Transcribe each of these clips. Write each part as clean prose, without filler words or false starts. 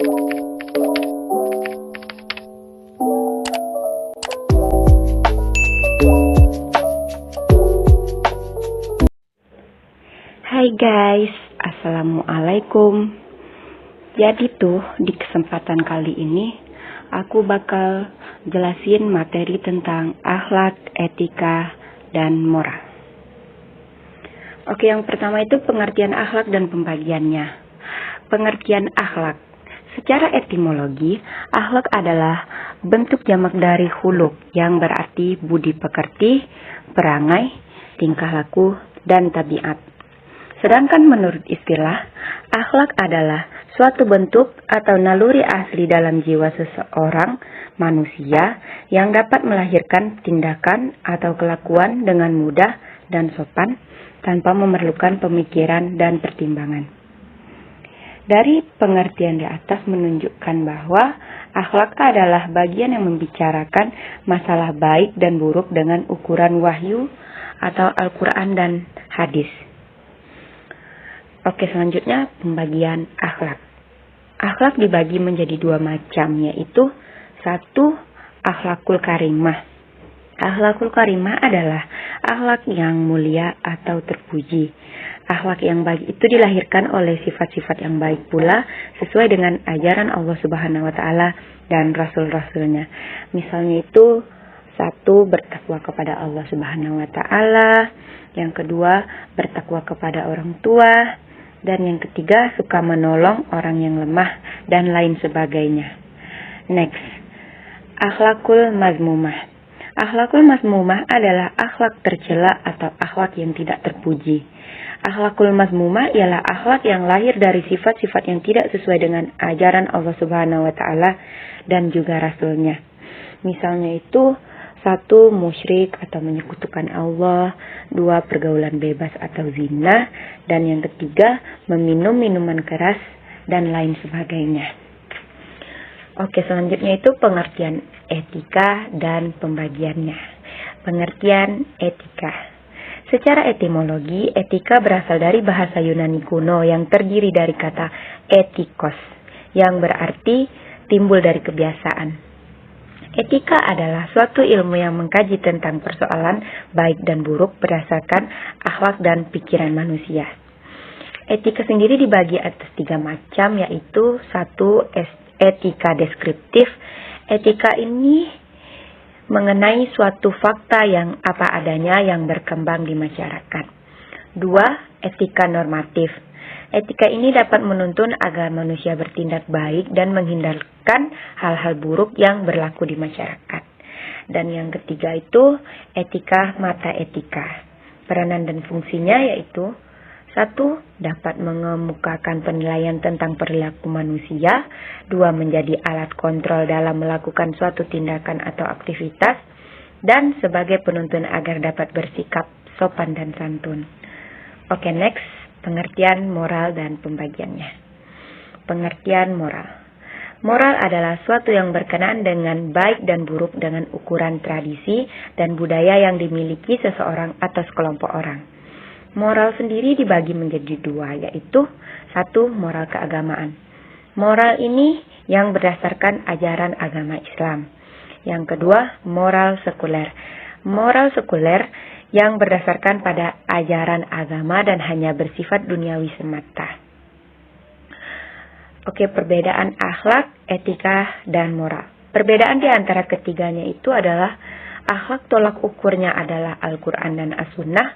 Hai guys, Assalamualaikum. Jadi tuh di kesempatan kali ini aku bakal jelasin materi tentang akhlak, etika, dan moral. Oke, yang pertama itu pengertian akhlak dan pembagiannya. Pengertian akhlak. Secara etimologi, akhlak adalah bentuk jamak dari huluk yang berarti budi pekerti, perangai, tingkah laku, dan tabiat. Sedangkan menurut istilah, akhlak adalah suatu bentuk atau naluri asli dalam jiwa seseorang manusia yang dapat melahirkan tindakan atau kelakuan dengan mudah dan sopan tanpa memerlukan pemikiran dan pertimbangan. Dari pengertian di atas menunjukkan bahwa akhlak adalah bagian yang membicarakan masalah baik dan buruk dengan ukuran wahyu atau Al-Quran dan hadis. Oke, selanjutnya pembagian akhlak. Akhlak dibagi menjadi dua macam, yaitu satu, akhlakul karimah. Akhlakul karimah adalah akhlak yang mulia atau terpuji. Akhlak yang baik itu dilahirkan oleh sifat-sifat yang baik pula sesuai dengan ajaran Allah Subhanahu wa taala dan rasul-rasulnya. Misalnya itu satu, bertakwa kepada Allah Subhanahu wa taala, yang kedua, bertakwa kepada orang tua, dan yang ketiga, suka menolong orang yang lemah, dan lain sebagainya. Next, akhlakul mazmumah. Akhlakul mazmumah adalah akhlak tercela atau akhlak yang tidak terpuji. Akhlakul mazmumah ialah akhlak yang lahir dari sifat-sifat yang tidak sesuai dengan ajaran Allah Subhanahu wa taala dan juga rasulnya. Misalnya itu, satu, musyrik atau menyekutukan Allah. Dua, pergaulan bebas atau zina. Dan yang ketiga, meminum minuman keras dan lain sebagainya. Oke, selanjutnya itu pengertian etika dan pembagiannya. Pengertian etika. Secara etimologi, etika berasal dari bahasa Yunani kuno yang terdiri dari kata etikos, yang berarti timbul dari kebiasaan. Etika adalah suatu ilmu yang mengkaji tentang persoalan baik dan buruk berdasarkan akhlak dan pikiran manusia. Etika sendiri dibagi atas tiga macam, yaitu satu, etika deskriptif. Etika ini mengenai suatu fakta yang apa adanya yang berkembang di masyarakat. Dua, etika normatif. Etika ini dapat menuntun agar manusia bertindak baik dan menghindarkan hal-hal buruk yang berlaku di masyarakat. Dan yang ketiga itu etika mata etika. Peranan dan fungsinya yaitu satu, dapat mengemukakan penilaian tentang perilaku manusia. Dua, menjadi alat kontrol dalam melakukan suatu tindakan atau aktivitas. Dan sebagai penuntun agar dapat bersikap sopan dan santun. Oke, next. Pengertian moral dan pembagiannya. Pengertian moral. Moral adalah suatu yang berkenaan dengan baik dan buruk dengan ukuran tradisi dan budaya yang dimiliki seseorang atau sekelompok orang. Moral sendiri dibagi menjadi dua, yaitu satu, moral keagamaan. Moral ini yang berdasarkan ajaran agama Islam. Yang kedua, moral sekuler. Moral sekuler yang berdasarkan pada ajaran agama dan hanya bersifat duniawi semata. Oke, perbedaan akhlak, etika, dan moral. Perbedaan di antara ketiganya itu adalah akhlak tolak ukurnya adalah Al-Quran dan As-Sunnah,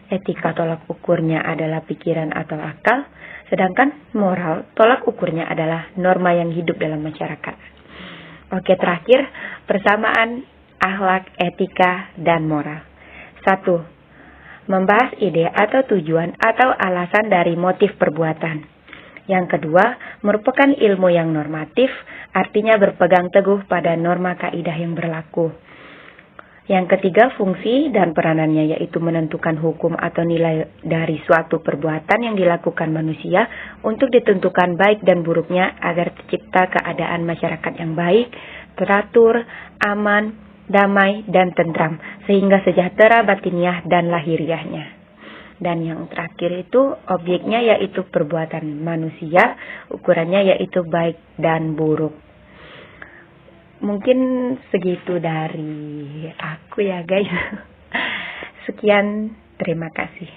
etika tolak ukurnya adalah pikiran atau akal, sedangkan moral tolak ukurnya adalah norma yang hidup dalam masyarakat. Oke, terakhir, persamaan akhlak, etika, dan moral. Satu, membahas ide atau tujuan atau alasan dari motif perbuatan. Yang kedua, merupakan ilmu yang normatif, artinya berpegang teguh pada norma kaidah yang berlaku. Yang ketiga, fungsi dan peranannya yaitu menentukan hukum atau nilai dari suatu perbuatan yang dilakukan manusia untuk ditentukan baik dan buruknya agar tercipta keadaan masyarakat yang baik, teratur, aman, damai, dan tentram, sehingga sejahtera batiniah dan lahiriahnya. Dan yang terakhir itu objeknya yaitu perbuatan manusia, ukurannya yaitu baik dan buruk. Mungkin segitu dari aku ya guys. Sekian, terima kasih.